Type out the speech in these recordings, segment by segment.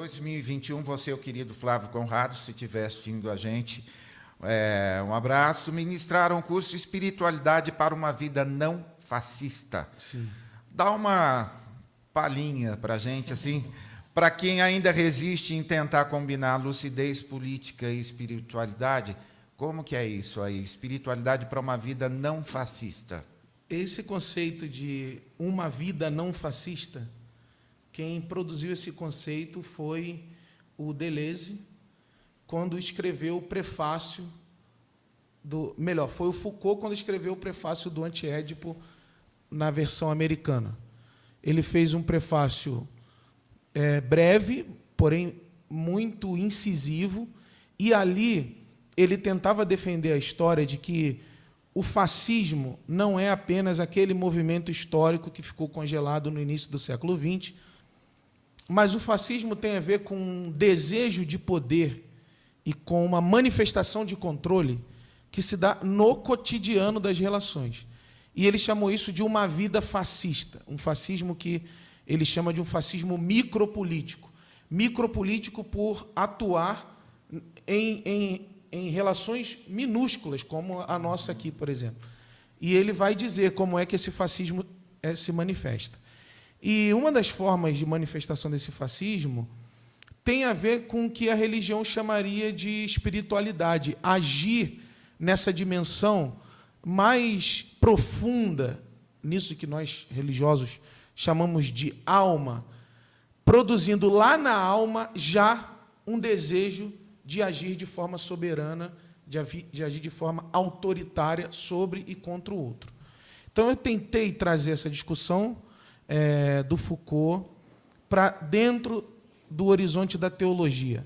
2021, você, o querido Flávio Conrado, se estiver assistindo a gente, um abraço, ministraram o curso Espiritualidade para uma Vida Não Fascista. Sim. Dá uma palhinha para a gente, assim, para quem ainda resiste em tentar combinar lucidez política e espiritualidade, como que é isso aí? Espiritualidade para uma vida não fascista. Esse conceito de uma vida não fascista, quem produziu esse conceito foi o Deleuze, quando escreveu o prefácio foi o Foucault quando escreveu o prefácio do Antiédipo na versão americana. Ele fez um prefácio breve, porém muito incisivo, e ali ele tentava defender a história de que o fascismo não é apenas aquele movimento histórico que ficou congelado no início do século XX, mas o fascismo tem a ver com um desejo de poder e com uma manifestação de controle que se dá no cotidiano das relações. E ele chamou isso de uma vida fascista, um fascismo que ele chama de um fascismo micropolítico. Micropolítico por atuar em relações minúsculas, como a nossa aqui, por exemplo. E ele vai dizer como é que esse fascismo se manifesta. E uma das formas de manifestação desse fascismo tem a ver com o que a religião chamaria de espiritualidade, agir nessa dimensão mais profunda, nisso que nós religiosos chamamos de alma, produzindo lá na alma já um desejo de agir de forma soberana, de agir de forma autoritária sobre e contra o outro. Então, eu tentei trazer essa discussão do Foucault para dentro do horizonte da teologia.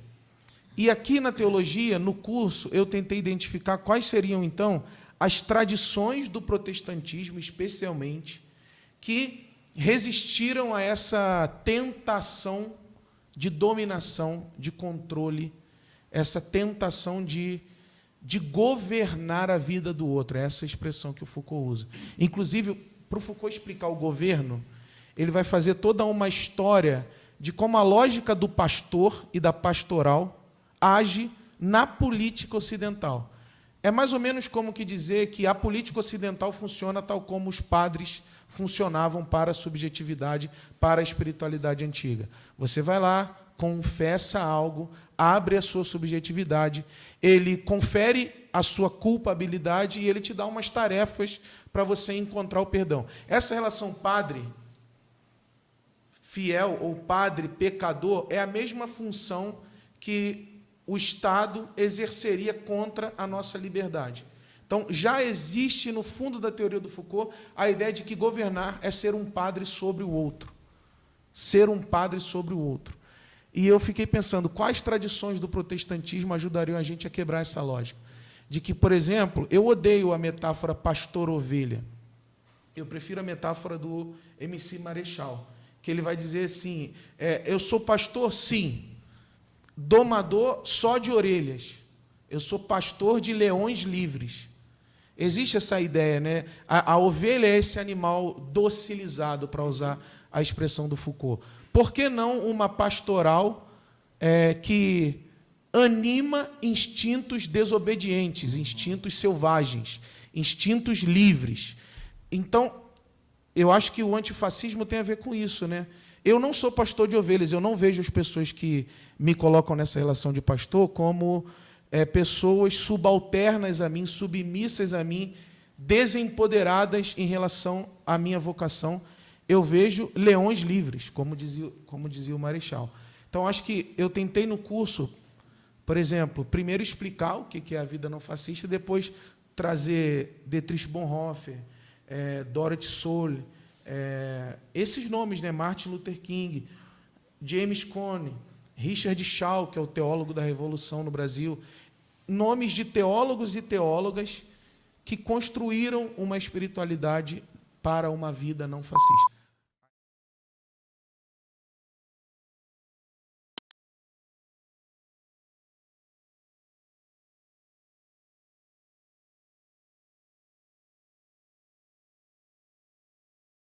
E aqui na teologia, no curso, eu tentei identificar quais seriam, então, as tradições do protestantismo, especialmente, que resistiram a essa tentação de dominação, de controle, essa tentação de governar a vida do outro. É essa expressão que o Foucault usa. Inclusive, para o Foucault explicar o governo, ele vai fazer toda uma história de como a lógica do pastor e da pastoral age na política ocidental. É mais ou menos como que dizer que a política ocidental funciona tal como os padres funcionavam para a subjetividade, para a espiritualidade antiga. Você vai lá, confessa algo, abre a sua subjetividade, ele confere a sua culpabilidade e ele te dá umas tarefas para você encontrar o perdão. Essa relação padre fiel ou padre pecador é a mesma função que o Estado exerceria contra a nossa liberdade. Então, já existe no fundo da teoria do Foucault a ideia de que governar é ser um padre sobre o outro. Ser um padre sobre o outro. E eu fiquei pensando, quais tradições do protestantismo ajudariam a gente a quebrar essa lógica? De que, por exemplo, eu odeio a metáfora pastor-ovelha. Eu prefiro a metáfora do MC Marechal, que ele vai dizer assim, eu sou pastor, sim, domador só de orelhas. Eu sou pastor de leões livres. Existe essa ideia, né? A ovelha é esse animal docilizado, para usar a expressão do Foucault. Por que não uma pastoral que anima instintos desobedientes, instintos selvagens, instintos livres? Então, eu acho que o antifascismo tem a ver com isso, né? Eu não sou pastor de ovelhas, eu não vejo as pessoas que me colocam nessa relação de pastor como pessoas subalternas a mim, submissas a mim, desempoderadas em relação à minha vocação. Eu vejo leões livres, como dizia o Marechal. Então, acho que eu tentei no curso, por exemplo, primeiro explicar o que é a vida não fascista, depois trazer Dietrich Bonhoeffer, Dorothy Soule, esses nomes, né? Martin Luther King, James Cone, Richard Shaw, que é o teólogo da Revolução no Brasil, nomes de teólogos e teólogas que construíram uma espiritualidade para uma vida não fascista.